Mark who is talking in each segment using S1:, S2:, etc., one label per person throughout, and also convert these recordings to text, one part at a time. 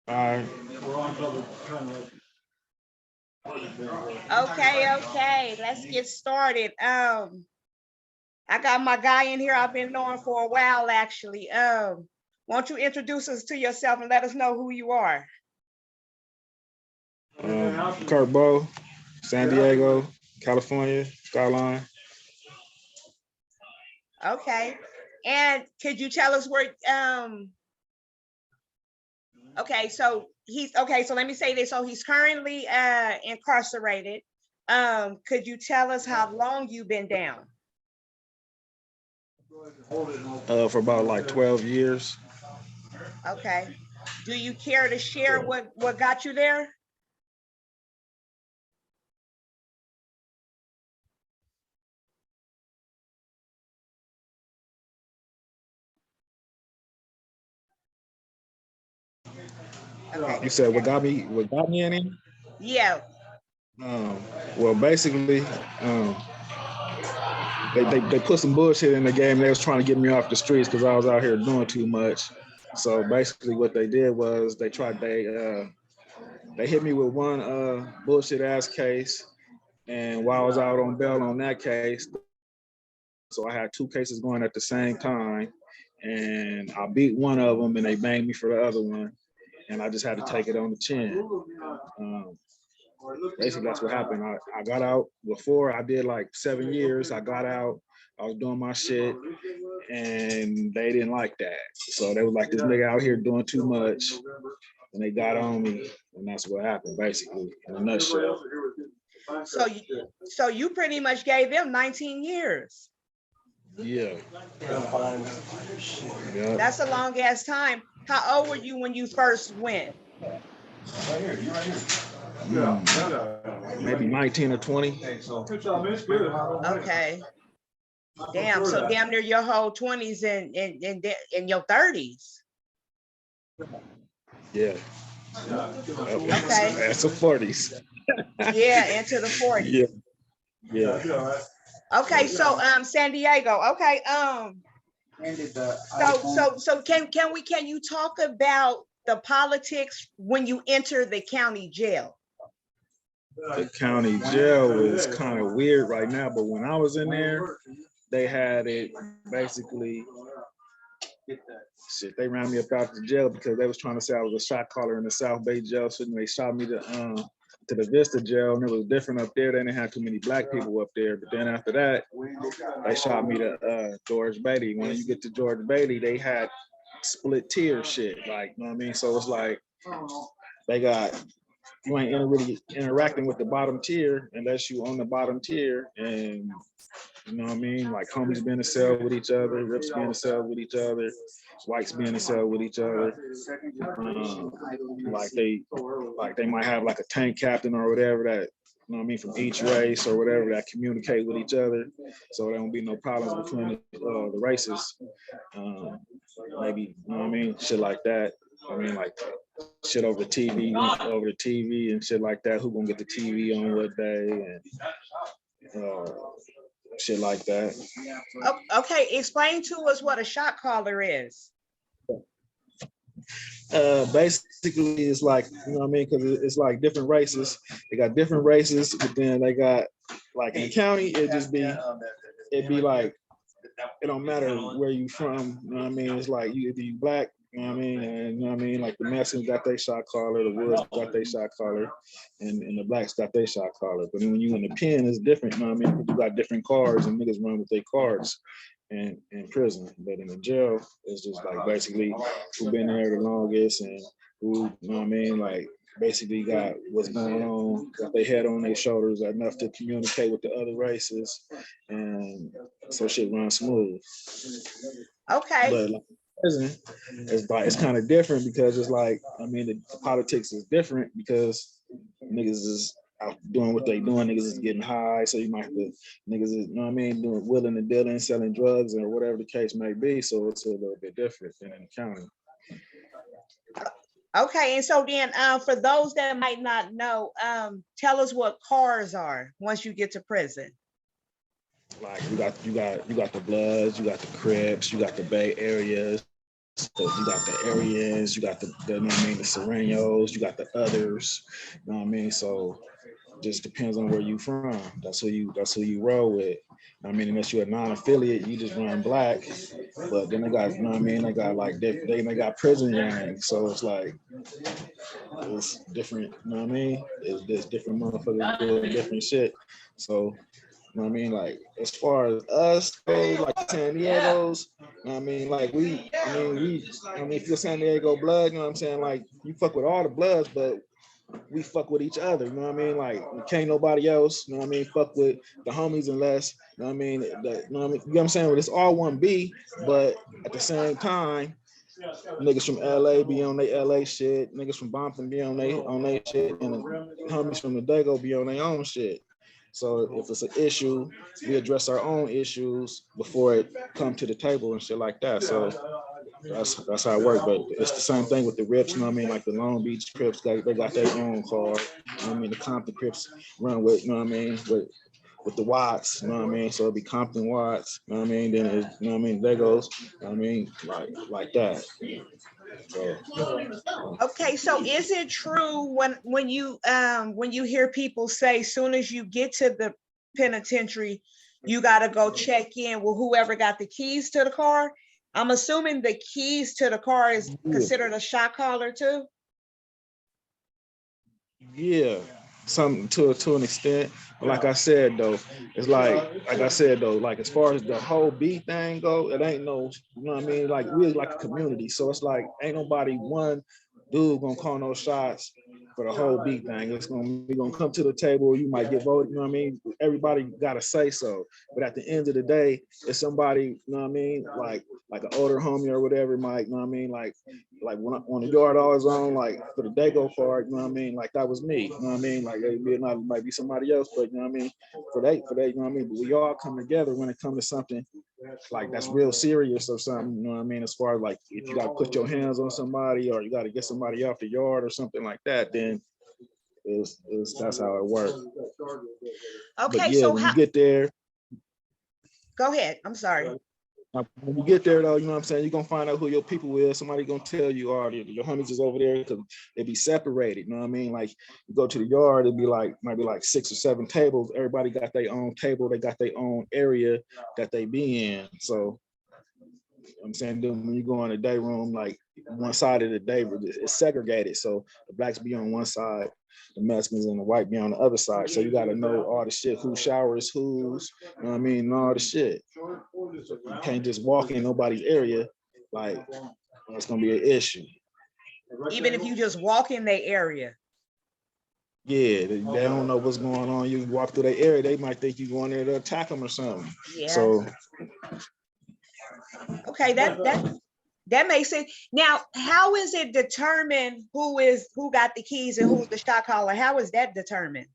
S1: All right.
S2: Okay, let's get started. I got my guy in here I've been knowing for a while, actually. Won't you introduce us to yourself and let us know who you are?
S1: Curt Bo, San Diego, California, Skyline.
S2: Okay. And could you tell us where, okay, so so let me say this. So he's currently incarcerated. Could you tell us how long you've been down?
S1: For about like 12 years.
S2: Okay. Do you care to share what got you there? Okay.
S1: You said what got me in it?
S2: Yeah.
S1: Um, well, basically, um, they put some bullshit in the game. They was trying to get me off the streets because I was out here doing too much. So basically, what they did was they hit me with one bullshit ass case, and while I was out on bail on that case, so I had two cases going at the same time, and I beat one of them, and they banged me for the other one, and I just had to take it on the chin. Um, Basically, that's what happened. I got out before. I did like 7 years. I got out. I was doing my shit, and they didn't like that. So they was like, "This nigga out here doing too much," and they got on me, and that's what happened, basically, in a nutshell.
S2: So you pretty much gave them 19 years.
S1: Yeah. Yeah.
S2: That's a long ass time. How old were you when you first went?
S1: Maybe 19 or 20.
S2: Okay. Damn. So damn near your whole 20s and in your 30s.
S1: Yeah.
S2: Okay.
S1: That's the 40s.
S2: Yeah, into the 40s.
S1: Yeah. Yeah.
S2: Okay, so San Diego. Okay. So can you talk about the politics when you enter the county jail?
S1: The county jail is kind of weird right now, but when I was in there, they had it basically. Shit, they ran me up out the jail because they was trying to say I was a shot caller in the South Bay jail. So they shot me to the Vista jail, and it was different up there. They didn't have too many black people up there. But then after that, they shot me to George Beatty. When you get to George Beatty, they had split tier shit, like, you know what I mean? So it's like they got, you ain't really interacting with the bottom tier unless you on the bottom tier, and you know what I mean? Like homies be in a cell with each other, Rips be in a cell with each other, whites be in a cell with each other. Like they might have like a tank captain or whatever that, you know what I mean, from each race or whatever that communicate with each other, so there won't be no problems between the races. Maybe, you know what I mean, shit like that. I mean, like shit over the TV and shit like that. Who gonna get the TV on what day and shit like that.
S2: Okay, explain to us what a shot caller is.
S1: Basically, it's like, you know what I mean, because it's like different races. They got different races, but then they got like in the county, it'd be like it don't matter where you from. You know what I mean? It's like you either you black. You know what I mean? And you know what I mean? Like the Mexicans got their shot caller, the Woods got their shot caller, and the blacks got their shot caller. But when you in the pen, it's different. You know what I mean? You got different cards, and niggas run with their cards in prison. But in the jail, it's just like basically who been there the longest and who, you know what I mean? Like basically got what's going on, got their head on their shoulders enough to communicate with the other races, and so shit runs smooth.
S2: Okay.
S1: But like prison, it's kind of different because it's like, I mean, the politics is different because niggas is out doing what they doing, niggas is getting high, so you might have to, niggas is, you know what I mean, doing willing and dealing, selling drugs or whatever the case may be, so it's a little bit different than in the county.
S2: Okay, and so then for those that might not know, tell us what cars are once you get to prison.
S1: Like you got the Bloods, you got the Crips, you got the Bay Areas, So you got the Aryans, you got the you know what I mean, the Serenos, you got the others, you know what I mean? So just depends on where you from. That's who you roll with. I mean, unless you're a non-affiliate, you just run black. But then they got, you know what I mean? They got like they got prison gangs. So it's like it's different, you know what I mean? There's different motherfuckers doing different shit. So you know what I mean? Like as far as us go, like San Diego's, you know what I mean? Like I mean, if you're San Diego blood, you know what I'm saying? Like you fuck with all the bloods, but we fuck with each other, you know what I mean? Like can't nobody else, you know what I mean, fuck with the homies unless, you know what I mean, you know what I mean? You know what I'm saying? Well, it's all one B, but at the same time, niggas from LA be on their LA shit, niggas from Bompton be on their shit, and the homies from the Dago be on their own shit. So if it's an issue, we address our own issues before it come to the table and shit like that. So that's how it works. But it's the same thing with the Rips, you know what I mean? Like the Long Beach Crips, they got their own card. You know what I mean? The Compton Crips run with, you know what I mean, with the Watts, you know what I mean? So it'd be Compton Watts, you know what I mean? Then it's, you know what I mean, there goes, you know what I mean, like that. So
S2: Okay, so is it true when you hear people say soon as you get to the penitentiary, you gotta go check in with whoever got the keys to the car? I'm assuming the keys to the car is considered a shot caller too.
S1: yeah, some to an extent. But like I said though, it's like I said though, like as far as the whole B thing go, it ain't no, you know what I mean? Like we're like a community. So it's like ain't nobody one dude gonna call no shots for the whole B thing. It's gonna come to the table, you might get voted, you know what I mean? Everybody gotta say so. But at the end of the day, if somebody, you know what I mean, like an older homie or whatever, might, you know what I mean, like when the yard always on, like for the Dago part, you know what I mean, like that was me, you know what I mean, like it might be somebody else, but you know what I mean, for that, you know what I mean, but we all come together when it comes to something like that's real serious or something, you know what I mean, as far as like if you got to put your hands on somebody or you got to get somebody off the yard or something like that, then is that's how it works.
S2: Okay,
S1: but yeah,
S2: so
S1: when
S2: how,
S1: you get there,
S2: go ahead, I'm sorry.
S1: when you get there though, you know what I'm saying, you're gonna find out who your people is. Somebody gonna tell you, oh, your homies is over there, because they be separated, you know what I mean? Like you go to the yard, it'd be like might be like 6 or 7 tables. Everybody got their own table, they got their own area that they be in. So I'm saying, then when you go in the day room, like one side of the day it's segregated. So the blacks be on one side, the Mexicans and the white be on the other side. So you got to know all the shit, who showers who's, you know what I mean, and all the shit. So you can't just walk in nobody's area, like it's gonna be an issue.
S2: Even if you just walk in their area.
S1: Yeah, they don't know what's going on. You walk through their area, they might think you going there to attack them or something.
S2: Yeah.
S1: So
S2: okay, that makes sense. Now, how is it determined who got the keys and who's the shot caller? How is that determined?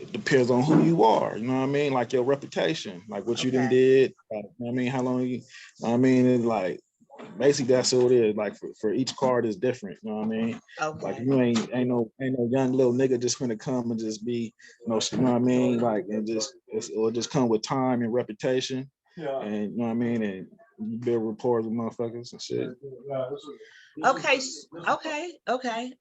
S1: it depends on who you are, you know what I mean? Like your reputation, like what you done did, you know what I mean, how long you, I mean, it's like, basically that's what it is. Like for each card is different, you know what I mean?
S2: Okay.
S1: Like you ain't no young little nigga just gonna come and just be, you know what I mean? Like, and it'll just come with time and reputation. Yeah. And you know what I mean? And you build rapport with motherfuckers and shit.
S2: Okay, okay.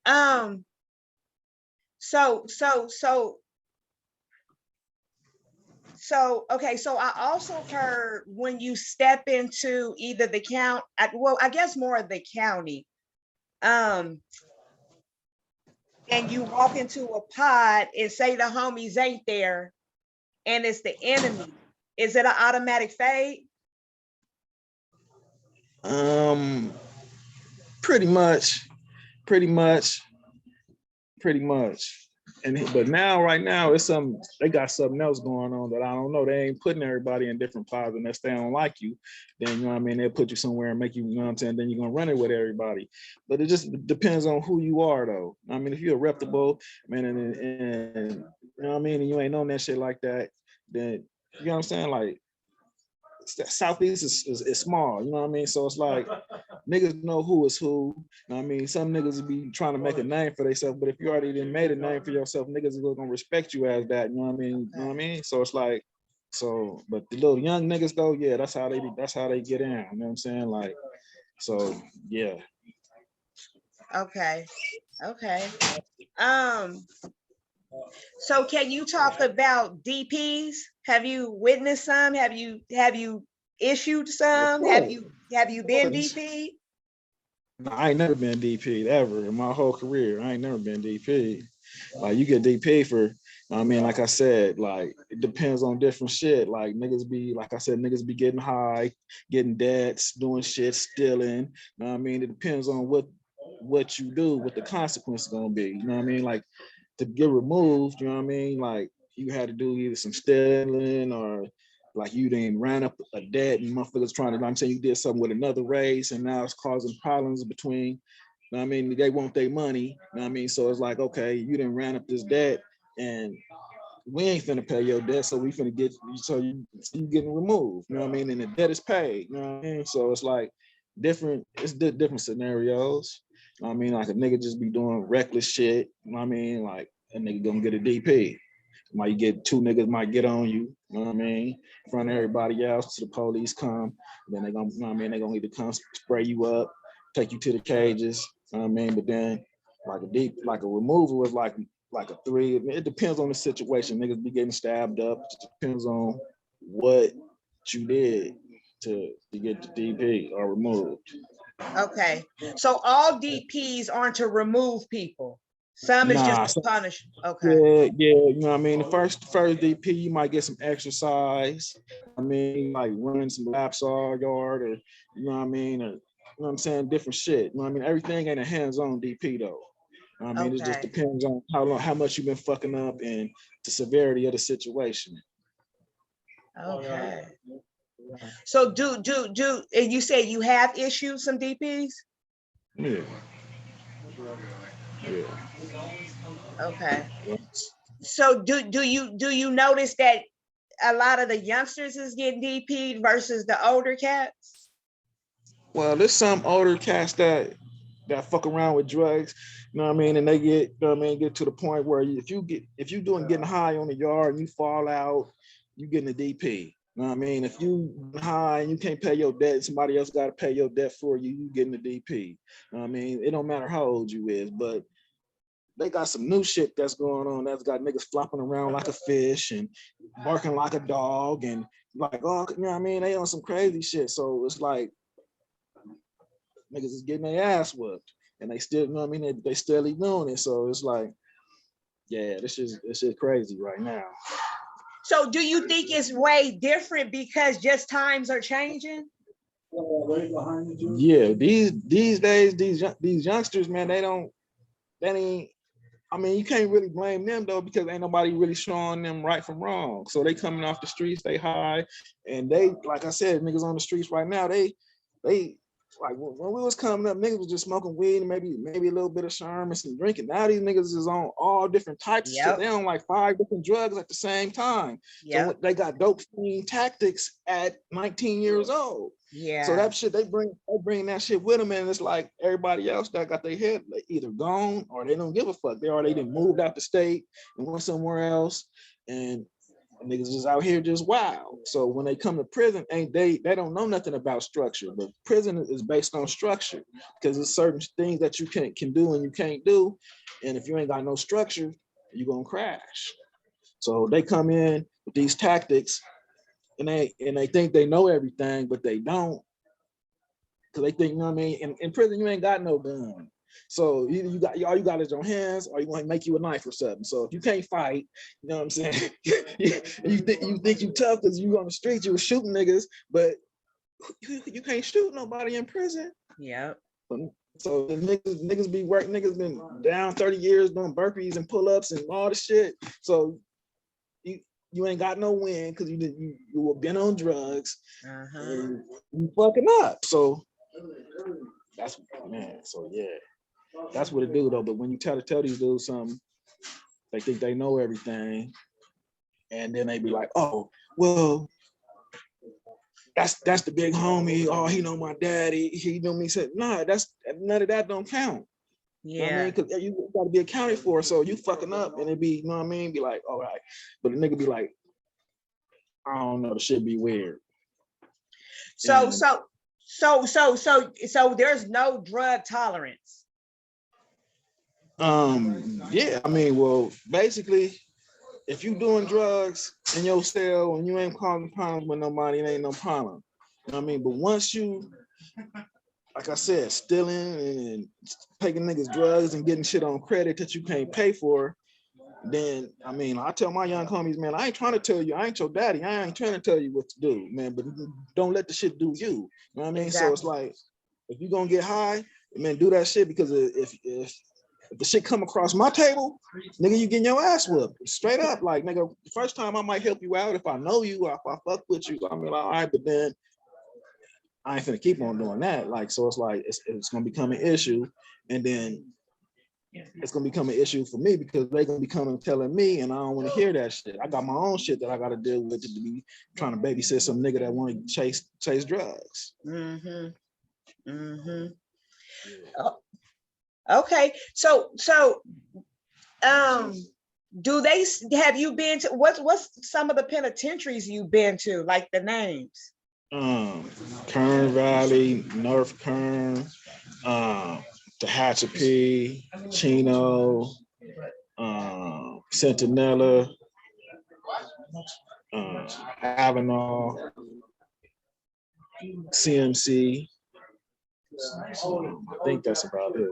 S2: Okay, so I also heard when you step into either the county, well, I guess more of the county, and you walk into a pod and say the homies ain't there and it's the enemy, is it an automatic fade?
S1: Pretty much. And but now, right now, they got something else going on that I don't know. They ain't putting everybody in different pods unless they don't like you. Then you know what I mean, they'll put you somewhere and make you, you know what I'm saying, then you're gonna run it with everybody. But it just depends on who you are though. I mean, if you're a reputable man and you know what I mean, and you ain't on that shit like that, then you know what I'm saying, like Southeast is small, you know what I mean? So it's like niggas know who is who. You know what I mean? Some niggas be trying to make a name for themselves, but if you already done made a name for yourself, niggas are gonna respect you as that, you know what I mean? You know what I mean? So it's like So, but the little young niggas though, yeah, that's how they get in. You know what I'm saying? Like, so yeah.
S2: Okay. Okay. Um, so can you talk about DPs? Have you witnessed some? Have you issued
S1: Of
S2: some? Have
S1: course.
S2: you been DP?
S1: No, I ain't never been DP ever in my whole career. I ain't never been DP. Like you get DP for, I mean, like I said, like it depends on different shit. Like niggas be, like I said, niggas be getting high, getting debts, doing shit, stealing. You know what I mean? It depends on what you do, what the consequence is gonna be. You know what I mean? Like to get removed, you know what I mean? Like you had to do either some stealing or like you didn't ran up a debt and motherfuckers trying to, I'm saying you did something with another race and now it's causing problems between, you know what I mean? They want their money, you know what I mean? So it's like, okay, you didn't ran up this debt and we ain't finna pay your debt, so we finna get, so you getting removed, you know what I mean? And the debt is paid, you know what I mean? So it's like different scenarios. You know what I mean? Like a nigga just be doing reckless shit, you know what I mean? Like a nigga gonna get a DP. Might get two niggas might get on you, you know what I mean, in front of everybody else till the police come. Then they gonna, you know what I mean, they gonna either come spray you up, take you to the cages, you know what I mean? But then like a removal is like a three. It depends on the situation. Niggas be getting stabbed up. It depends on what you did to get the DP or removed.
S2: Okay. So all DPs aren't to remove people. Some is just
S1: Nah,
S2: to punish. Okay.
S1: yeah, you know what I mean? The first DP, you might get some exercise. I mean, like running some laps all yard or you know what I mean, or you know what I'm saying, different shit. You know what I mean? Everything ain't a hands-on DP though. You know what I mean, it just
S2: Okay.
S1: depends on how much you've been fucking up and the severity of the situation.
S2: Okay. So and you say you have issued some DPs?
S1: Yeah, yeah.
S2: Okay. So do you notice that a lot of the youngsters is getting DP'd versus the older cats?
S1: Well, there's some older cats that fuck around with drugs, you know what I mean, and they get, you know what I mean, get to the point where if you doing getting high on the yard and you fall out, you getting a DP. You know what I mean? If you high and you can't pay your debt, somebody else got to pay your debt for you, you getting a DP. You know what I mean? It don't matter how old you is, but they got some new shit that's going on that's got niggas flopping around like a fish and barking like a dog and like, oh, you know what I mean? They on some crazy shit. So it's like, niggas is getting their ass whooped, and they still, you know what I mean? They still doing it. So it's like, yeah, this is crazy right now.
S2: So do you think it's way different because just times are changing?
S1: Yeah, these days, these youngsters, man, they ain't. I mean, you can't really blame them though because ain't nobody really showing them right from wrong. So they coming off the streets, they high, and they, like I said, niggas on the streets right now, they like when we was coming up, niggas was just smoking weed and maybe a little bit of sherm and some drinking. Now these niggas is on all different types of shit. They
S2: Yep.
S1: on like 5 different drugs at the same time. So
S2: Yep.
S1: they got dope fiend tactics at 19 years old. So
S2: Yeah.
S1: that shit they bring that shit with them, and it's like everybody else that got their head either gone or they don't give a fuck. They done moved out the state and went somewhere else, and niggas is out here just wild. So when they come to prison, they don't know nothing about structure. But prison is based on structure because there's certain things that you can do and you can't do, and if you ain't got no structure, you're gonna crash. So they come in with these tactics, and they think they know everything, but they don't, because they think, you know what I mean. In prison, you ain't got no gun. So either you got all you got is your hands, or you want to make you a knife or something. So if you can't fight, you know what I'm saying. you think you tough because you on the street, you were shooting niggas, but you can't shoot nobody in prison.
S2: Yep.
S1: So the niggas be working. Niggas been down 30 years doing burpees and pull-ups and all the shit. So you ain't got no win because you been on drugs and you fucking up. So that's, man. So yeah. That's what it do though. But when you tell these dudes something, they think they know everything, and then they be like, "Oh, well, that's the big homie. Oh, he know my daddy. He know me." Said, "Nah, that's none of that don't count." You know what I mean?
S2: Yeah.
S1: Because you got to be accounted for. So you fucking up, and it be, you know what I mean? Be like, all right, but the nigga be like, I don't know, the shit be weird.
S2: So,
S1: And-
S2: so there's no drug tolerance.
S1: Yeah, I mean, well, basically, if you doing drugs in your cell and you ain't causing problems with nobody, it ain't no problem. You know what I mean? But once you, like I said, stealing and taking niggas drugs and getting shit on credit that you can't pay for, then I mean, I tell my young homies, man, I ain't trying to tell you, I ain't your daddy, I ain't trying to tell you what to do, man, but don't let the shit do you. You know what I mean?
S2: Exactly.
S1: So it's like, if you gonna get high, man, do that shit, because if the shit come across my table, nigga, you getting your ass whooped. Straight up. Like, nigga, the first time I might help you out if I know you or if I fuck with you. I mean, all right, but then I ain't finna keep on doing that. Like, so it's like, it's gonna become an issue. And then it's gonna become an issue for me because they're gonna be coming and telling me, and I don't want to hear that shit. I got my own shit that I gotta deal with to be trying to babysit some nigga that want to chase drugs.
S2: Mm-hmm. Mm-hmm. Oh, okay. So do they have you been to what's some of the penitentiaries you've been to, like the names?
S1: Kern Valley, North Kern, Tehachapi, Chino, Centinela, Avenal, CMC. I think that's about it.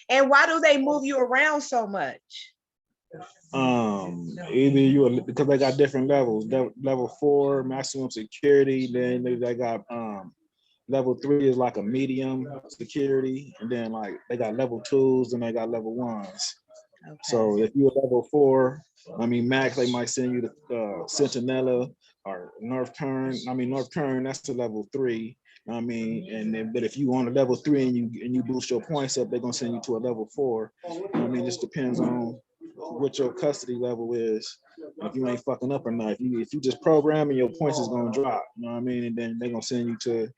S2: And why do they move you around so much?
S1: Either because they got different levels. Level 4, maximum security. Then they got level 3 is like a medium security, and then like they got level 2s and they got level 1s. Okay. So if you're level 4, I mean max, they might send you to Centinela or North Kern. I mean North Kern, that's to level 3. I mean, and then but if you on a level 3 and you boost your points up, they're gonna send you to a level 4. I mean, it just depends on what your custody level is. If you ain't fucking up or not. If you just programming, your points is gonna drop. You know what I mean? And then they're gonna send you to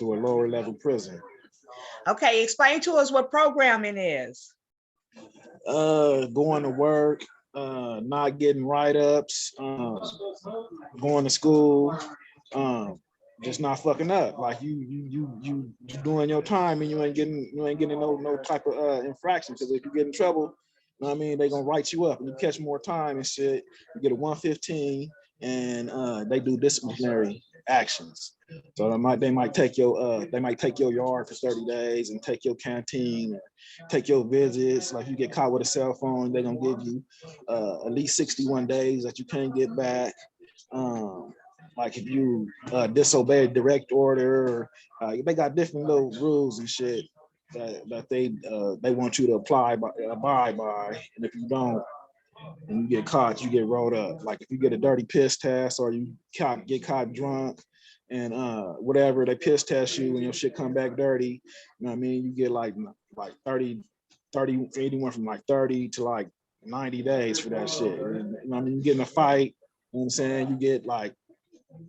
S1: a lower level prison. Okay,
S2: explain to us what programming is.
S1: Going to work, not getting write-ups, going to school, just not fucking up. Like you doing your time and you ain't getting no type of infraction. Because if you get in trouble, you know what I mean, they gonna write you up and you catch more time and shit. You get a 115 and they do disciplinary actions. So they might take your yard for 30 days and take your canteen, take your visits. Like if you get caught with a cell phone, they're gonna give you at least 61 days that you can't get back. Like if you disobey a direct order, they got different little rules and shit that they want you to abide by, and if you don't, and you get caught, you get rolled up. Like if you get a dirty piss test or you get caught drunk and whatever, they piss test you and your shit come back dirty, you know what I mean? You get like 30, anyone from like 30 to like 90 days for that shit. And, you know what I mean? You get in a fight, you know what I'm saying? You get like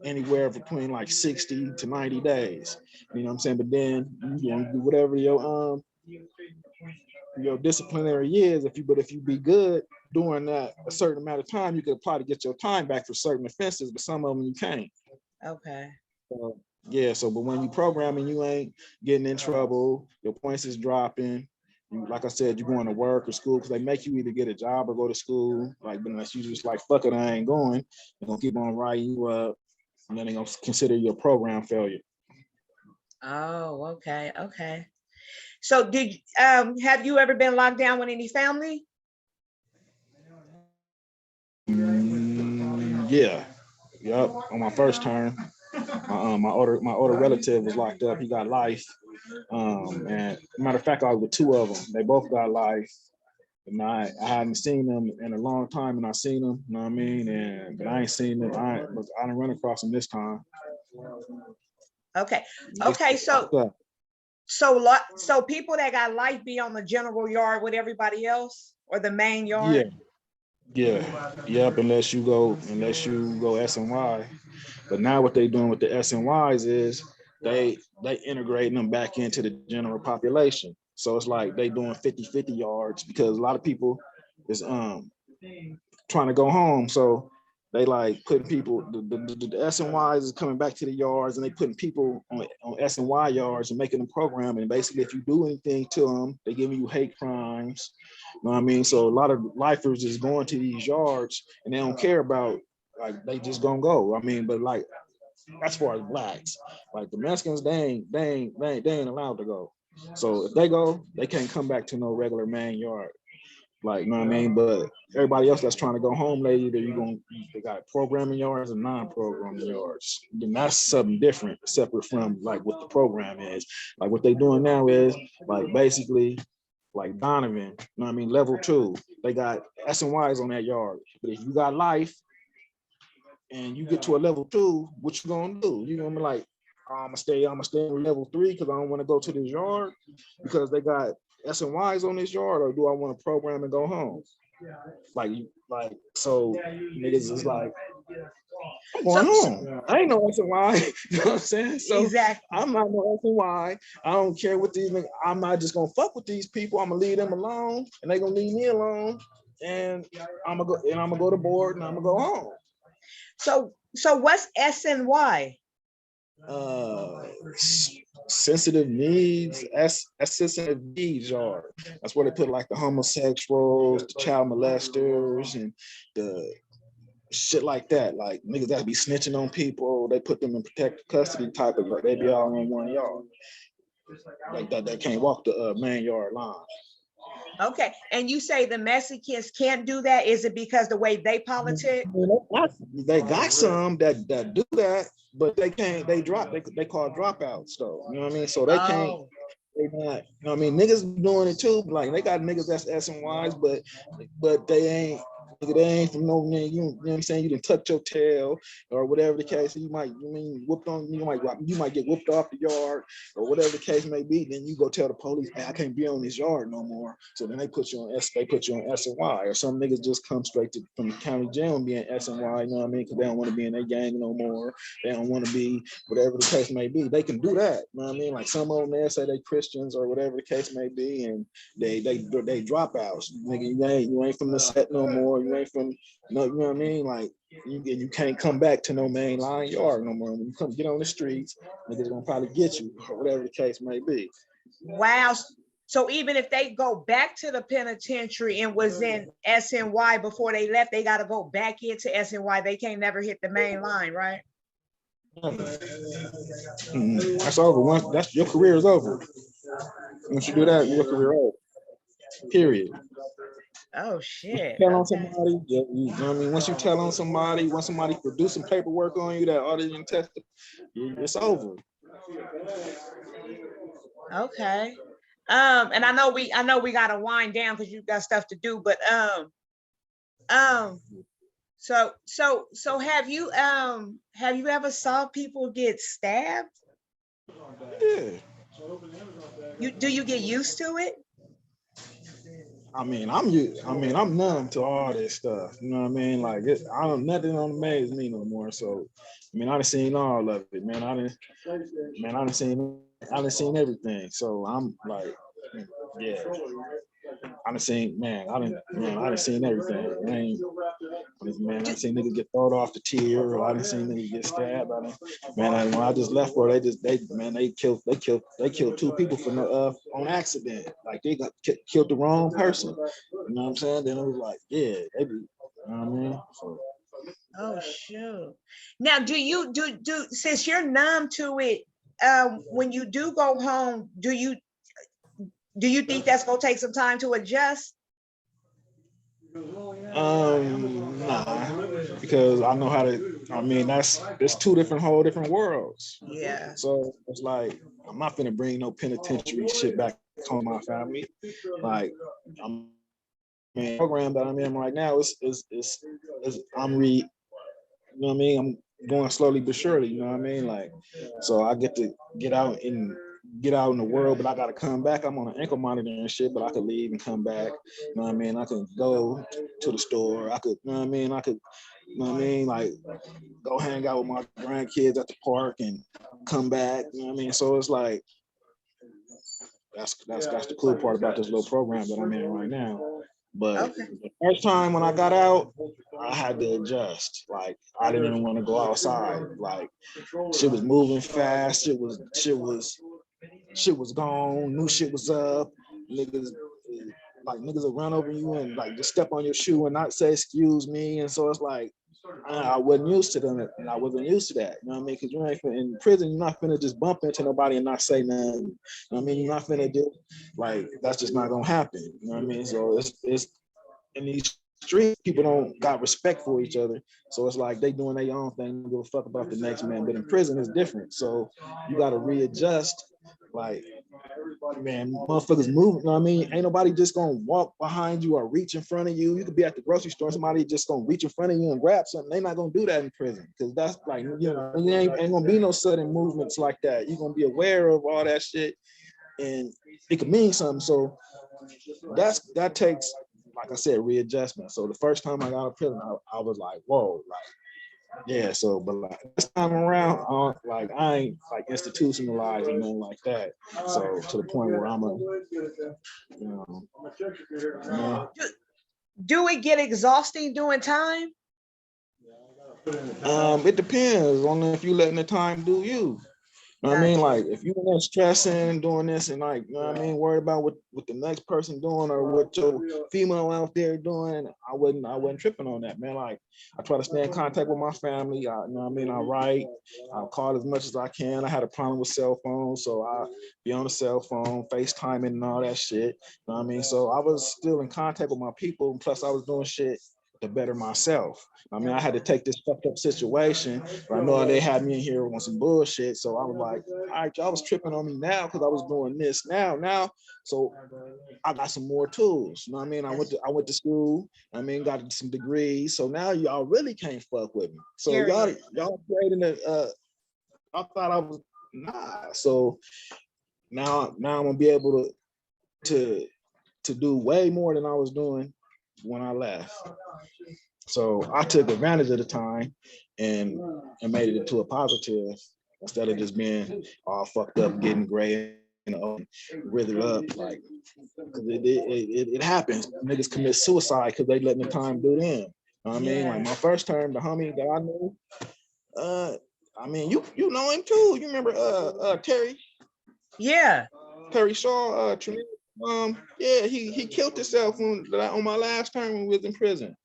S1: anywhere between like 60 to 90 days. You know what I'm saying? But then you know, do whatever your disciplinary is. If you be good during that a certain amount of time, you could apply to get your time back for certain offenses, but some of them you can't.
S2: Okay.
S1: So, yeah. So, but when you programming, you ain't getting in trouble. Your points is dropping. Like I said, you're going to work or school because they make you either get a job or go to school. Like, unless you just like, fuck it, I ain't going. They're gonna keep on writing you up, and then they're gonna consider your program failure.
S2: Oh, okay, okay. So did have you ever been locked down with any family?
S1: Yeah. Yep. On my first term, my older relative was locked up. He got life. And matter of fact, I was with two of them. They both got life. And I hadn't seen them in a long time, and I seen them. You know what I mean? But I ain't seen them. I didn't run across them this time.
S2: Okay. Okay. So people that got life be on the general yard with everybody else, or the main yard?
S1: Yeah. Yeah. Yep. Unless you go SNY. But now what they doing with the SNYs is they integrating them back into the general population. So it's like they doing 50-50 yards because a lot of people is trying to go home. So they like putting people, the S&Ys is coming back to the yards, and they putting people on S&Y yards and making them program. And basically, if you do anything to them, they giving you hate crimes. You know what I mean? So a lot of lifers is going to these yards, and they don't care about, like, they just gonna go. I mean, but like, as far as blacks, like the Mexicans, they ain't allowed to go. So if they go, they can't come back to no regular main yard. Like, you know what I mean? But everybody else that's trying to go home, they got programming yards and non-programming yards. Then that's something different, separate from like what the program is. Like what they doing now is like basically like Donovan, you know what I mean? Level 2, they got S&Ys on that yard. But if you got life and you get to a level 2, what you gonna do? You gonna be like, I'm gonna stay on level 3 because I don't want to go to this yard because they got S&Ys on this yard, or do I want to program and go home? Like so niggas is like, I'm going home. I ain't no S&Y. You know what I'm saying? So
S2: Exactly.
S1: I'm not no S&Y. I don't care what these niggas, I'm not just gonna fuck with these people. I'm gonna leave them alone, and they gonna leave me alone. And I'm gonna go to board, and I'm gonna go home.
S2: So what's SNY?
S1: Sensitive needs, sensitive needs yard. That's where they put like the homosexuals, the child molesters, and the shit like that. Like niggas that be snitching on people, they put them in protective custody type of, they be all in one yard. Like that, they can't walk the main yard line.
S2: Okay, and you say the Mexicans can't do that? Is it because the way they politic?
S1: They got some that do that, but they can't. They call dropouts though. You know what I mean? So they can't. They not. You know what I mean? Niggas doing it too. Like they got niggas that's S&Ys, but they ain't. They ain't from no nigga. You know what I'm saying? You didn't tuck your tail or whatever the case. You might, whooped on. You might get whooped off the yard or whatever the case may be. Then you go tell the police, hey, I can't be on this yard no more. So then they put you on S&Y, or some niggas just come straight from the county jail and be in S&Y. You know what I mean? Because they don't want to be in their gang no more. They don't want to be whatever the case may be. They can do that. You know what I mean? Like some of them there say they Christians or whatever the case may be, and they dropouts. Nigga, you ain't from the set no more. You ain't from, no, you know what I mean? Like you can't come back to no main line yard no more. When you come get on the streets, niggas gonna probably get you or whatever the case may be.
S2: Wow. So even if they go back to the penitentiary and was in SNY before they left, they got to go back into SNY. They can't never hit the main line, right?
S1: That's over. That's your career is over. Once you do that, your career over. Period.
S2: Oh shit.
S1: Tell on somebody, you know what I mean? Once you tell on somebody, once somebody produce some paperwork on you that audit and test, it's over.
S2: Okay. And I know we gotta wind down because you've got stuff to do, but so have you ever saw people get stabbed?
S1: Yeah.
S2: Do you get used to it?
S1: I'm numb to all this stuff. You know what I mean? Like nothing don't amaze me no more. So I mean, I done seen all of it, man. I done seen everything. So I'm like, yeah. I done seen everything. I done seen niggas get thrown off the tier, or I done seen niggas get stabbed. When I just left, bro, they killed 2 people on accident. Like they killed the wrong person. You know what I'm saying? Then it was like, yeah, they be, you know what I mean? So.
S2: Oh shoot. Now do you since you're numb to it, when you do go home, do you think that's gonna take some time to adjust?
S1: Nah, because I know how to. I mean, there's 2 whole different worlds.
S2: Yeah.
S1: So it's like I'm not gonna bring no penitentiary shit back home to my family. Like the program that I'm in right now is you know what I mean? I'm going slowly but surely. You know what I mean? Like, so I get to get out in the world, but I gotta come back. I'm on an ankle monitor and shit, but I could leave and come back. You know what I mean? I can go to the store. I could, you know what I mean? You know what I mean? Like, go hang out with my grandkids at the park and come back. You know what I mean? So it's like, that's the cool part about this little program that I'm in right now. But
S2: Okay.
S1: the first time when I got out, I had to adjust. Like I didn't even want to go outside. Like shit was moving fast. Shit was gone. New shit was up. Niggas niggas will run over you and like just step on your shoe and not say excuse me. And so it's like I wasn't used to them, and I wasn't used to that. You know what I mean? Because you ain't in prison, you're not finna just bump into nobody and not say nothing. You know what I mean? You're not finna do like that's just not gonna happen. You know what I mean? So it's in these streets, people don't got respect for each other. So it's like they doing their own thing, don't give a fuck about the next man. But in prison, it's different. So you got to readjust. Like, man, motherfuckers move. You know what I mean? Ain't nobody just gonna walk behind you or reach in front of you. You could be at the grocery store, somebody just gonna reach in front of you and grab something. They're not gonna do that in prison because that's like, you know, ain't gonna be no sudden movements like that. You're gonna be aware of all that shit, and it could mean something. So that takes, like I said, readjustment. So the first time I got out of prison, I was like, whoa, like, yeah. So, but like this time around, like I ain't like institutionalized or nothing like that. So to the point where I'm a, you know,
S2: Do it get exhausting doing time?
S1: it depends on if you letting the time do you. You know what I mean? Like if you are stressing and doing this and like, you know what I mean, worried about what the next person doing or what your female out there doing, I wasn't tripping on that, man. Like I try to stay in contact with my family. You know what I mean? I write, I call as much as I can. I had a problem with cell phones, so I be on the cell phone, FaceTiming and all that shit. You know what I mean? So I was still in contact with my people, and plus I was doing shit to better myself. I mean, I had to take this fucked up situation, but I know they had me in here on some bullshit. So I was like, all right, y'all was tripping on me now because I was doing this now. So I got some more tools. You know what I mean? I went to school. I mean, got some degrees. So now y'all really can't fuck with me. So y'all creating I thought I was nah. So now I'm gonna be able to do way more than I was doing when I left. So I took advantage of the time and made it into a positive instead of just being all fucked up, getting gray and withered up. Like, cause it happens. Niggas commit suicide because they letting the time do them. You know what I mean? Like my first term, the homie that I knew, I mean, you know him too. You remember Terry?
S2: Yeah.
S1: Terry Shaw, yeah, he killed himself on my last term when we was in prison.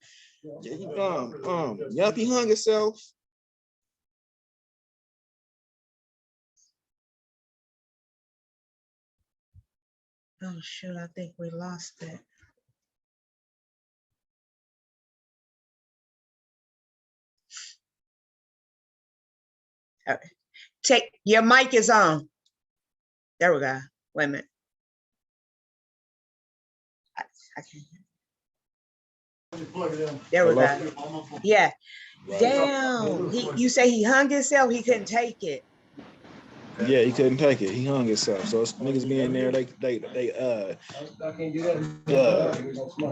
S1: Yeah, he hung himself.
S2: Oh shoot, I think we lost it. Okay. Take your mic is on. There we go. Wait a minute. I can't. There we go. Yeah. Damn. You say he hung himself, he couldn't take it.
S1: Yeah, he couldn't take it. He hung himself. So it's niggas being there, they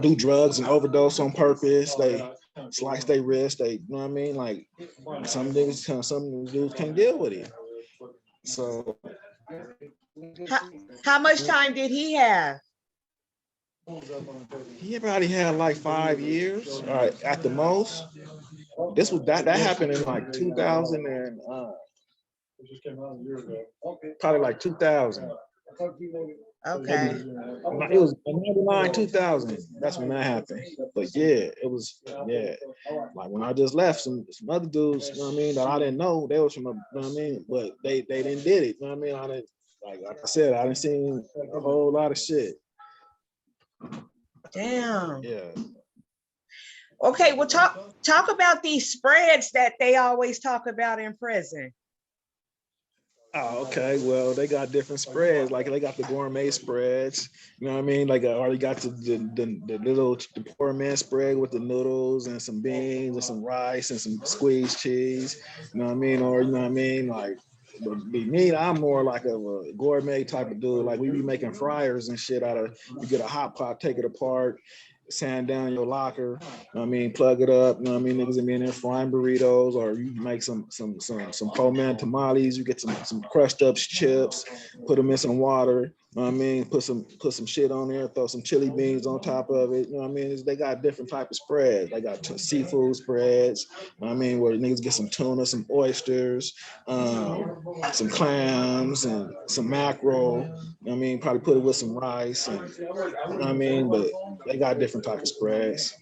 S1: do drugs and overdose on purpose. They slice their wrist. They, you know what I mean? Like some dudes can't deal with it. So
S2: how much time did he have?
S1: He probably had like 5 years, at the most. This was that happened in like 2000 and probably like 2000.
S2: Okay.
S1: Maybe, it was 99, 2000. That's when that happened. But yeah, it was, yeah. Like when I just left, some other dudes, you know what I mean, that I didn't know, they was from, you know what I mean, but they didn't did it, you know what I mean? I didn't, like I said, I didn't see a whole lot of shit.
S2: Damn.
S1: Yeah.
S2: Okay, well, talk about these spreads that they always talk about in prison.
S1: Oh, okay. Well, they got different spreads. Like they got the gourmet spreads. You know what I mean? Like I already got the little the poor man spread with the noodles and some beans and some rice and some squeezed cheese. You know what I mean? Or you know what I mean? Like me, I'm more like a gourmet type of dude. Like we be making fryers and shit out of. You get a hot pot, take it apart, sand down your locker, you know what I mean, plug it up, you know what I mean, niggas in there frying burritos, or you make some po man tamales, you get some crushed up chips, put them in some water, know what I mean? Put some shit on there, throw some chili beans on top of it. You know what I mean? They got different type of spreads. They got seafood spreads. You know what I mean? Where niggas get some tuna, some oysters, some clams, and some mackerel. You know what I mean? Probably put it with some rice. And, you know what I mean? But they got different type of spreads.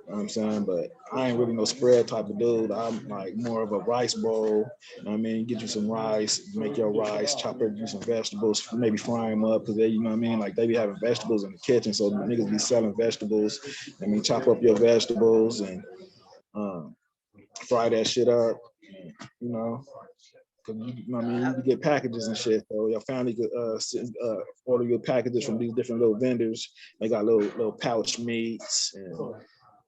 S1: You know what I'm saying? But I ain't really no spread type of dude. I'm like more of a rice bowl. You know what I mean? Get you some rice, make your rice, chop up you some vegetables, maybe fry them up because they, you know what I mean? Like they be having vegetables in the kitchen, so niggas be selling vegetables. I mean, chop up your vegetables and fry that shit up, you know? Cause you know what I mean, you can get packages and shit. So your family could order your packages from these different little vendors. They got little pouch meats and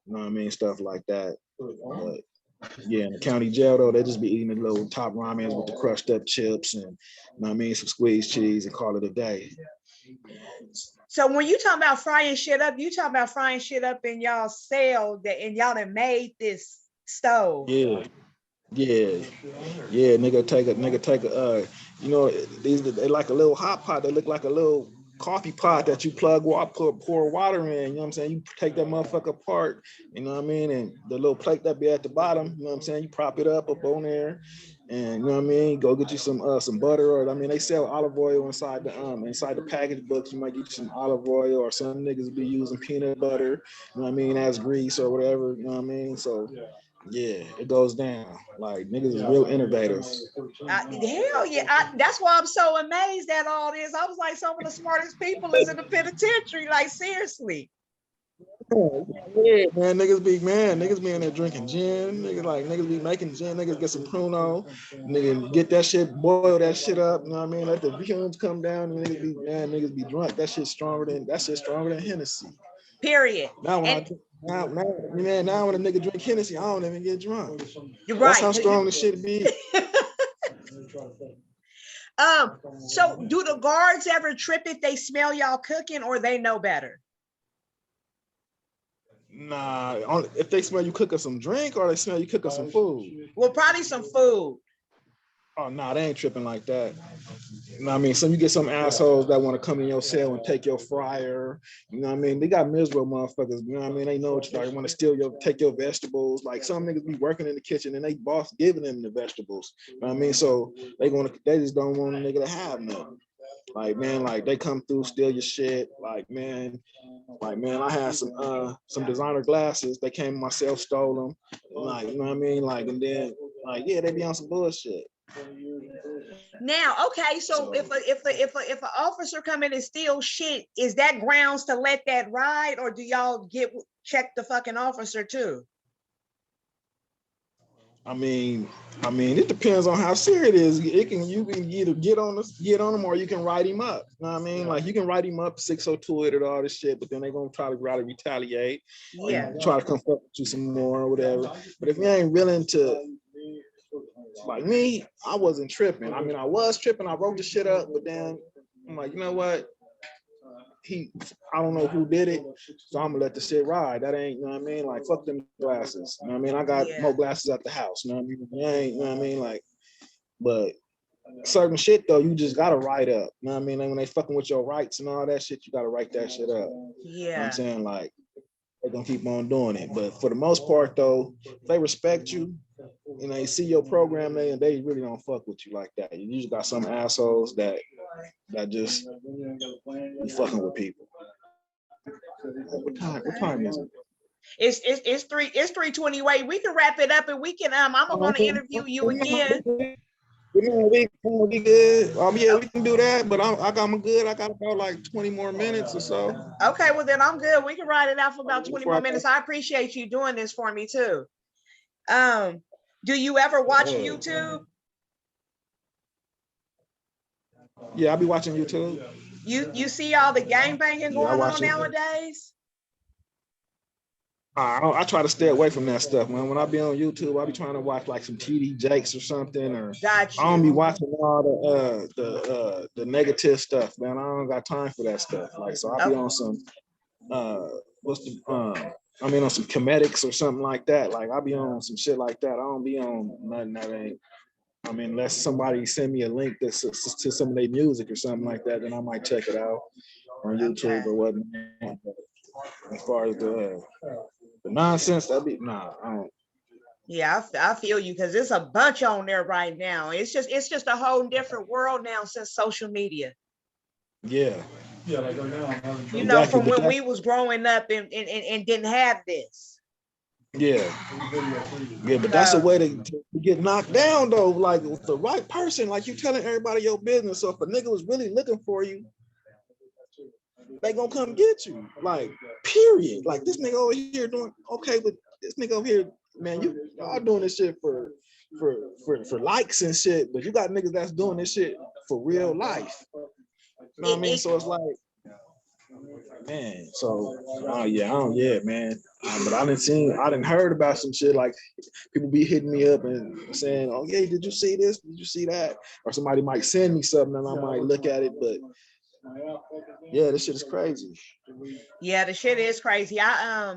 S1: you know what I mean, stuff like that. But yeah, in the county jail though, they just be eating the little top ramens with the crushed up chips and you know what I mean, some squeezed cheese and call it a day.
S2: So when you talk about frying shit up, you talk about frying shit up in y'all cell that and y'all that made this stove.
S1: Yeah. Nigga take a you know, they like a little hot pot. They look like a little coffee pot that you plug water, pour water in. You know what I'm saying? You take that motherfucker apart, you know what I mean? And the little plate that be at the bottom, you know what I'm saying? You prop it up on there, and you know what I mean? Go get you some butter, or I mean, they sell olive oil inside the package books. You might get you some olive oil, or some niggas be using peanut butter, you know what I mean, as grease or whatever. You know what I mean? So. Yeah, it goes down. Like niggas is real innovative.
S2: Hell yeah. That's why I'm so amazed at all this. I was like, some of the smartest people is in the penitentiary. Like, seriously.
S1: Yeah, man, niggas be in there drinking gin. Niggas be making gin. Niggas get some Pruno. Niggas get that shit, boil that shit up. You know what I mean? Let the fumes come down and niggas be drunk. That shit's stronger than Hennessy.
S2: Period.
S1: Now when now when a nigga drink Hennessy, I don't even get drunk.
S2: You're
S1: That's
S2: right.
S1: how strong the shit be.
S2: So do the guards ever trip if they smell y'all cooking, or they know better?
S1: Nah, if they smell you cooking some drink or they smell you cooking some food.
S2: Well, probably some food.
S1: Oh, nah, they ain't tripping like that. You know what I mean? You get some assholes that want to come in your cell and take your fryer. You know what I mean? They got miserable motherfuckers. You know what I mean? They know what you want to take your vegetables. Like some niggas be working in the kitchen and they boss giving them the vegetables. You know what I mean? So they just don't want a nigga to have nothing. Like, man, like they come through, steal your shit. Like, man, I had some designer glasses. They came in my cell, stole them. Like, you know what I mean? Like, and then, like, yeah, they be on some bullshit.
S2: Now, okay, so if an officer come in and steal shit, is that grounds to let that ride, or do y'all check the fucking officer too?
S1: I mean, it depends on how serious it is. You can either get on them, or you can write him up. You know what I mean? Like you can write him up 602 it and all this shit, but then they're gonna try to retaliate.
S2: Yeah.
S1: Try to come fuck with you some more or whatever. But if you ain't willing to, like me, I wasn't tripping. I mean, I was tripping. I wrote the shit up, but then I'm like, you know what? I don't know who did it, so I'm gonna let the shit ride. That ain't, you know what I mean? Like, fuck them glasses. You know what I mean? I got more glasses at the house. You know what I mean? You know what I mean? Like, but certain shit though, you just gotta write up. You know what I mean? Like when they fucking with your rights and all that shit, you gotta write that shit up.
S2: Yeah.
S1: You know what I'm saying? Like, they're gonna keep on doing it. But for the most part though, if they respect you, you know, they see your program, they really don't fuck with you like that. You just got some assholes that just be fucking with people. What time is it?
S2: It's 3:28. We can wrap it up and we can I'm gonna interview you again.
S1: We good. Yeah, we can do that, but I'm good. I got about like 20 more minutes or so.
S2: Okay, well then I'm good. We can ride it out for about 20 more minutes. I appreciate you doing this for me too. Do you ever watch YouTube?
S1: Yeah, I be watching YouTube.
S2: You see all the gangbanging going on nowadays?
S1: I try to stay away from that stuff, man. When I be on YouTube, I be trying to watch like some TD Jakes or something, or I don't be watching all the negative stuff, man. I don't got time for that stuff. Like, so I be on some on some comedics or something like that. Like I be on some shit like that. I don't be on nothing that ain't I mean, unless somebody send me a link that's to some of their music or something like that, then I might check it out on YouTube or whatnot. But as far as the nonsense, that'd be nah. I don't.
S2: Yeah, I feel you because there's a bunch on there right now. It's just a whole different world now since social media.
S1: Yeah.
S2: You
S1: Exactly,
S2: know, from
S1: but
S2: when we was growing up and didn't have this.
S1: yeah, yeah, but that's a way to get knocked down though. Like with the right person, like you telling everybody your business. So if a nigga was really looking for you, they gonna come get you. Like, period. Like this nigga over here doing okay, but this nigga over here, man, y'all doing this shit for likes and shit, but you got niggas that's doing this shit for real life. You know what I mean? So it's like, man, so yeah, man. But I didn't heard about some shit like people be hitting me up and saying, oh yeah, did you see this? Did you see that? Or somebody might send me something and I might look at it, but yeah, this shit is crazy.
S2: Yeah, the shit is crazy. I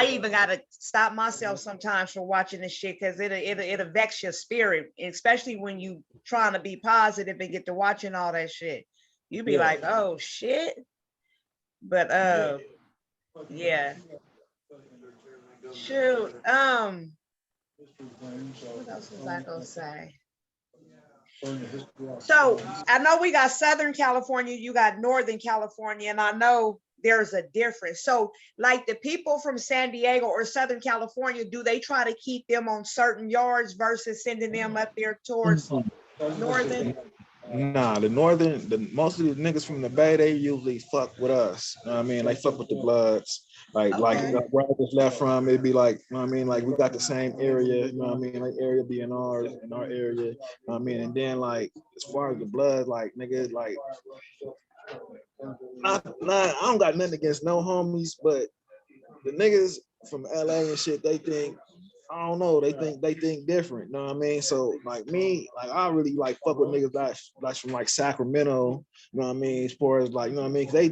S2: even gotta stop myself sometimes from watching this shit because it affects your spirit, especially when you trying to be positive and get to watching all that shit. You be like, oh shit. But yeah. Shoot. What else was I gonna say? So I know we got Southern California, you got Northern California, and I know there's a difference. So like the people from San Diego or Southern California, do they try to keep them on certain yards versus sending them up there towards Northern?
S1: Nah, most of the niggas from the Bay, they usually fuck with us. You know what I mean? They fuck with the Bloods. Like where I just left from, it'd be like, you know what I mean? Like we got the same area, you know what I mean? Like area be in our area, you know what I mean? And then like as far as the Blood, like niggas like I don't got nothing against no homies, but the niggas from LA and shit, they think, I don't know, they think different, you know what I mean? So like me, like I really like fuck with niggas that's from like Sacramento, you know what I mean? As far as like, you know what I mean? 'Cause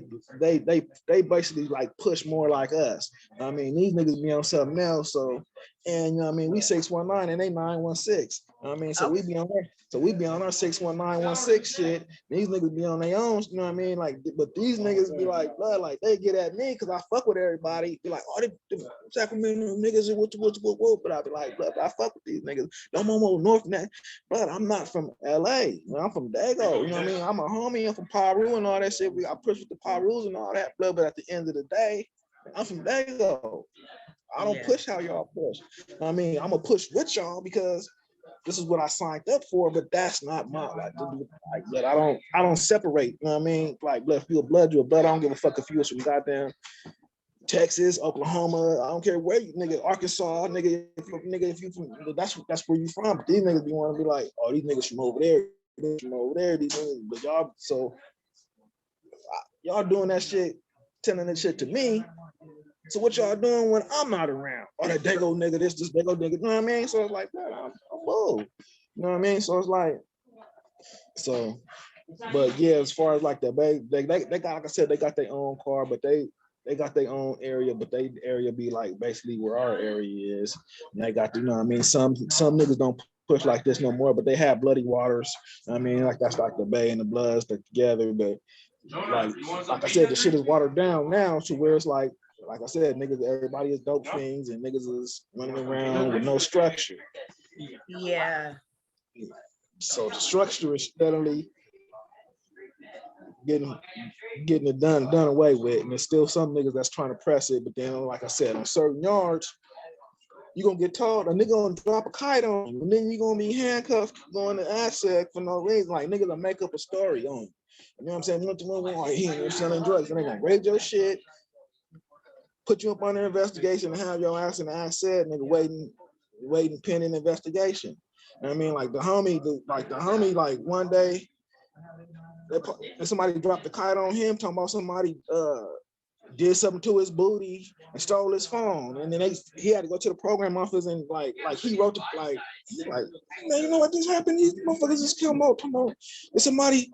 S1: they basically like push more like us. You know what I mean, these niggas be on something else. So, and you know what I mean, we 619 and they 916. You know what I mean? So we be on there. So we be on our 61916 shit. These niggas be on their own, you know what I mean? Like, but these niggas be like, blood, like they get at me because I fuck with everybody. Be like, oh, they Sacramento niggas, what, but I be like, blood, I fuck with these niggas. No more north than that. But I'm not from LA. You know, I'm from Dago. You know what I mean? I'm a homie. I'm from Paru and all that shit. I push with the Parus and all that, blood. But at the end of the day, I'm from Dago. I don't push how y'all push. I mean, I'm gonna push with y'all because this is what I signed up for, but that's not my like but I don't separate, you know what I mean? Like blood, if you a blood, you a blood. I don't give a fuck if you're from goddamn Texas, Oklahoma, I don't care where you nigga, Arkansas, nigga, if you from that's where you from. But these niggas be want to be like, oh, these niggas from over there, these niggas, but y'all y'all doing that shit, telling that shit to me. So what y'all doing when I'm not around? Oh, that Dago nigga, this Dago nigga, you know what I mean? So it's like, man, I'm bull. You know what I mean? So it's like, but yeah, as far as like the Bay, they got, like I said, they got their own car, but they got their own area, but they area be like basically where our area is. And they got, you know what I mean? Some niggas don't push like this no more, but they have bloody waters. I mean, like that's like the Bay and the Bloods, they're together, but like I said, the shit is watered down now to where it's like I said, niggas, everybody is dope fiends and niggas is running around with no structure.
S2: Yeah.
S1: So the structure is steadily getting it done away with, and there's still some niggas that's trying to press it. But then, like I said, on certain yards, you're gonna get told a nigga gonna drop a kite on you, and then you're gonna be handcuffed going to ASEC for no reason. Like niggas will make up a story on you. You know what I'm saying? Like, you're selling drugs, and they gonna raid your shit, put you up under investigation, and have your ass in the ASEC, nigga waiting pending investigation. You know what I mean? Like the homie, like one day, somebody dropped the kite on him, talking about somebody did something to his booty and stole his phone, and then he had to go to the program office and like he wrote like man, you know what just happened? These motherfuckers just killed more. Somebody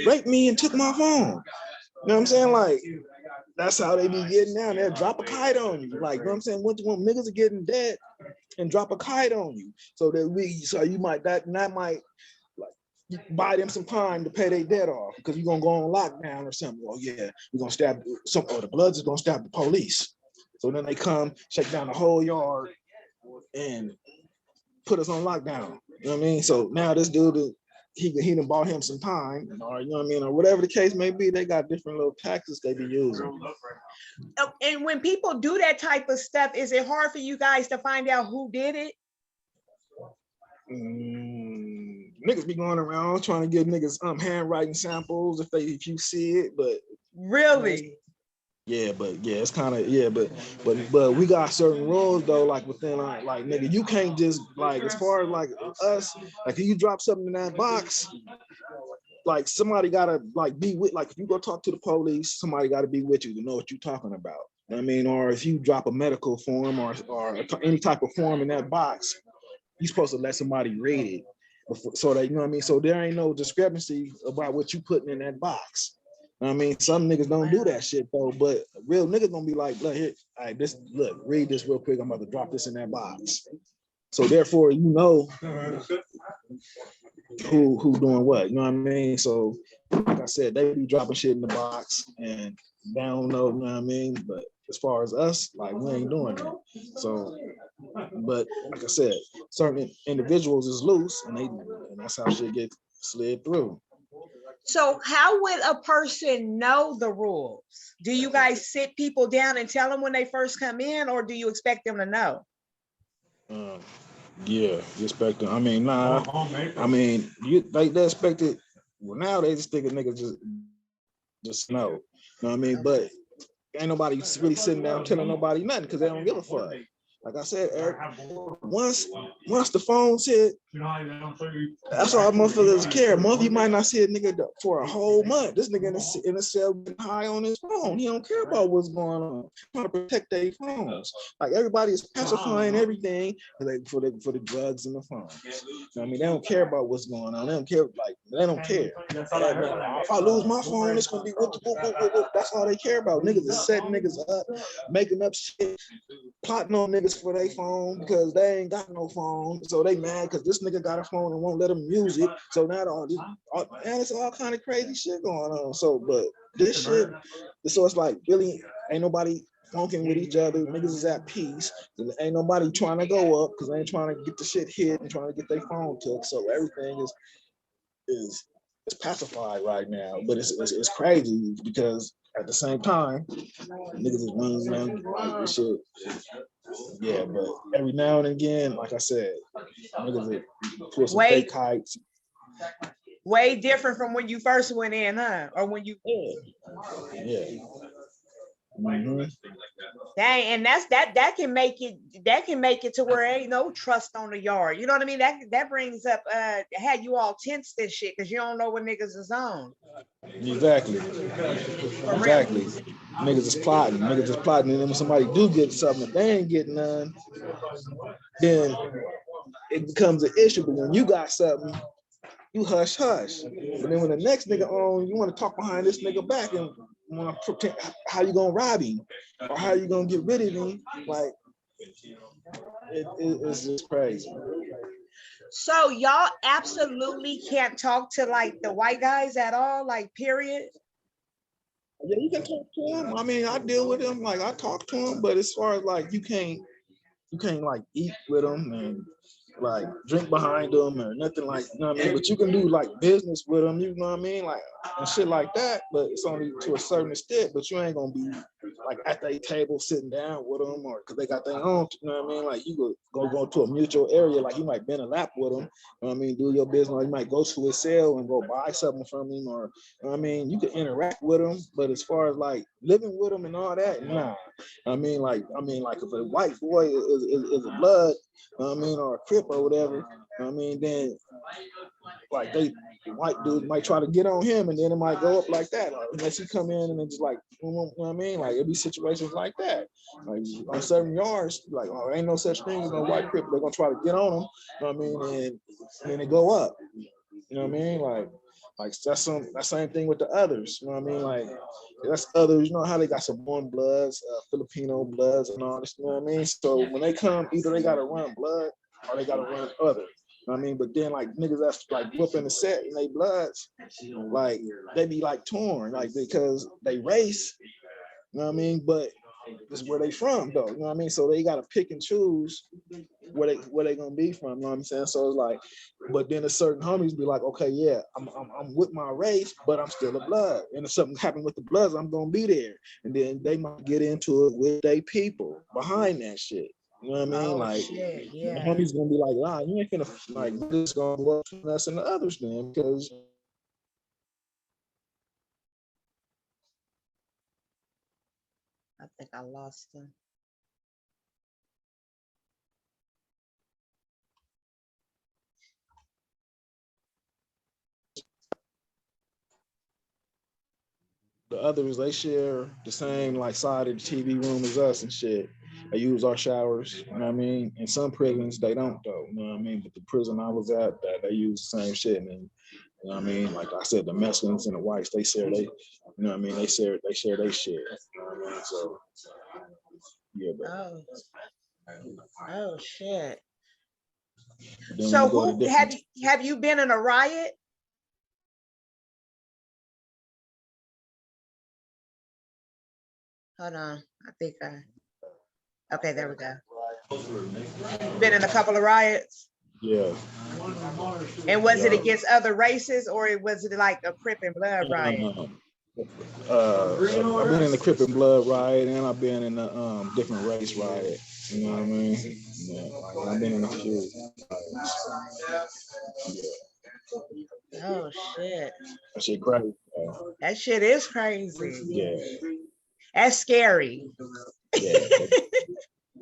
S1: raped me and took my phone. You know what I'm saying? Like that's how they be getting down. They'll drop a kite on you. Like, you know what I'm saying? When niggas are getting dead, and drop a kite on you. So you might that might like you buy them some time to pay their debt off because you're gonna go on lockdown or something. Well, yeah, we're gonna stab or the Bloods is gonna stab the police. So then they come, shake down the whole yard, and put us on lockdown. You know what I mean? So now this dude, he done bought him some time, or you know what I mean, or whatever the case may be. They got different little tactics they be using.
S2: And when people do that type of stuff, is it hard for you guys to find out who did it?
S1: Niggas be going around trying to give niggas handwriting samples if you see it, but
S2: really,
S1: it's kind of but we got certain rules though, like within like nigga, you can't just like as far as like us, like if you drop something in that box, like somebody gotta like be with, like if you go talk to the police, somebody gotta be with you to know what you're talking about. I mean, or if you drop a medical form or any type of form in that box, you're supposed to let somebody read it before, so that, you know what I mean? So there ain't no discrepancy about what you putting in that box. I mean, some niggas don't do that shit though, but real niggas gonna be like, look, here, all right, look, read this real quick. I'm about to drop this in that box. So therefore, you know who doing what, you know what I mean? So like I said, they be dropping shit in the box and they don't know, you know what I mean? But as far as us, like we ain't doing that. So, but like I said, certain individuals is loose and that's how shit get slid through.
S2: So how would a person know the rules? Do you guys sit people down and tell them when they first come in, or do you expect them to know?
S1: Yeah, you expect them. I mean, nah. I mean, they expect it. Well, now they just think a nigga just know. You know what I mean? But ain't nobody really sitting down telling nobody nothing because they don't give a fuck. Like I said, Eric, once the phones hit, that's all motherfuckers care. You might not see a nigga for a whole month. This nigga in the cell getting high on his phone. He don't care about what's going on. He's trying to protect their phones. Like everybody is pacifying everything for the drugs and the phones. You know what I mean? They don't care about what's going on. They don't care. Like they don't care. If I lose my phone, it's gonna be whoop. That's all they care about. Niggas is setting niggas up, making up shit, plotting on niggas for their phone because they ain't got no phone. So they mad because this nigga got a phone and won't let them use it. So now it's all kind of crazy shit going on. So, but this shit, so it's like really ain't nobody funking with each other. Niggas is at peace. Ain't nobody trying to go up because they ain't trying to get the shit hit and trying to get their phone took. So everything is pacified right now. But it's crazy because at the same time, niggas is running around like this shit. Yeah, but every now and again, like I said, niggas pull some fake kites.
S2: Way different from when you first went in, huh? Or when you
S1: Yeah. Mm-hmm.
S2: Dang, and that can make it to where ain't no trust on the yard. You know what I mean? That brings up had you all tense this shit because you don't know what niggas is on.
S1: Exactly. Niggas is plotting. And then when somebody do get something, if they ain't getting none, then it becomes an issue. But when you got something, you hush. But then when the next nigga on, you want to talk behind this nigga back and want to pretend how you gonna rob him or how you gonna get rid of him. Like it's just crazy.
S2: So y'all absolutely can't talk to like the white guys at all, like period?
S1: Yeah, you can talk to him. I mean, I deal with him, like I talk to him, but as far as like you can't like eat with them and like drink behind them or nothing like, you know what I mean? But you can do like business with them, you know what I mean? Like and shit like that, but it's only to a certain extent, but you ain't gonna be like at their table sitting down with them or because they got their own, you know what I mean? Like you could go to a mutual area, like you might bend a lap with them, you know what I mean? Do your business, or you might go to his cell and go buy something from him or, you know what I mean? You can interact with them, but as far as like living with them and all that, nah. I mean, like if a white boy is a blood, you know what I mean, or a crip or whatever, you know what I mean, then like white dude might try to get on him and then it might go up like that. Like, unless he come in and then just like, you know what I mean? Like it'd be situations like that. Like on certain yards, like, oh, ain't no such thing as no white crip. They're gonna try to get on them, you know what I mean? And then they go up. You know what I mean? Like, Like that's that same thing with the others. You know what I mean? Like that's others. You know how they got some warm bloods, Filipino bloods, and all this. You know what I mean? So when they come, either they gotta run blood or they gotta run other. You know what I mean? But then like niggas that's like whooping the set in they bloods, like they be like torn, like because they race. You know what I mean? But this is where they from though. You know what I mean? So they gotta pick and choose where they gonna be from. You know what I'm saying? So it's like, but then a certain homies be like, okay, yeah, I'm with my race, but I'm still a blood. And if something happened with the bloods, I'm gonna be there. And then they might get into it with they people behind that shit. You know what I mean?
S2: Oh,
S1: like
S2: shit,
S1: the
S2: yeah.
S1: homies gonna be like, nah, you ain't gonna like this gonna work between us and the others then because
S2: I think I lost him.
S1: the others they share the same like side of the TV room as us and shit. They use our showers, you know what I mean? In some prisons they don't though, you know what I mean? But the prison I was at, that they use the same shit. And then, you know what I mean? Like I said, the Mexicans and the whites, they share you know what I mean? They share their shit. You know what I mean? So yeah,
S2: Oh shit.
S1: but then when
S2: So
S1: you go to
S2: who
S1: different
S2: have you been in a riot? Hold on. I think okay, there we go. Been in a couple of riots.
S1: yeah.
S2: And was it
S1: Yeah.
S2: against other races or was it like a Crip and Blood riot?
S1: I've been in the Crip and Blood riot and I've been in the different race riot. You know what I mean? Yeah, like, I've been in a few riots. Yeah.
S2: Oh shit.
S1: That shit crazy.
S2: That shit is crazy.
S1: Yeah.
S2: That's scary.
S1: Yeah.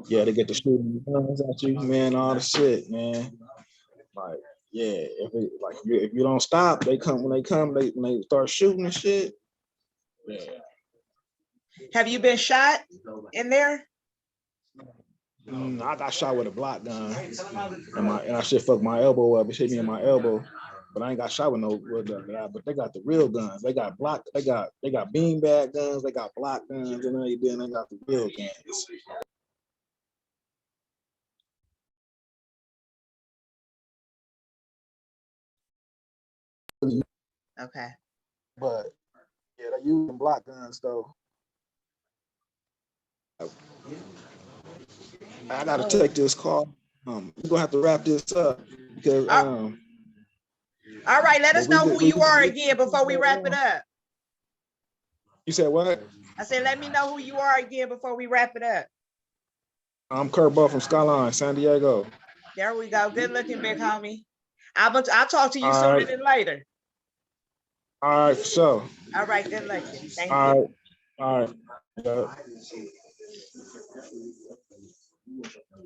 S1: Yeah, they get the shooting guns at you, man, all the shit, man. Like, yeah, if you don't stop, they come when they start shooting and shit. Yeah.
S2: Have you been shot in there?
S1: I got shot with a block gun, and I shit fucked my elbow up. It hit me in my elbow, but I ain't got shot with no with that. But they got the real guns. They got they got beanbag guns. They got block guns, and then they got the real guns.
S2: Okay.
S1: But yeah, they using block guns though. I gotta take this call. We're gonna have to wrap this up because
S2: All right, let us know who you are again before we wrap it up.
S1: You said what?
S2: I said, let me know who you are again before we wrap it up.
S1: I'm Curt Bo from Skyline, San Diego.
S2: There we go. Good looking, big homie. I'll talk to you
S1: All
S2: sooner
S1: right.
S2: than later.
S1: All right, for sure.
S2: All right, good looking. Thank you.
S1: All right. All right. Yeah.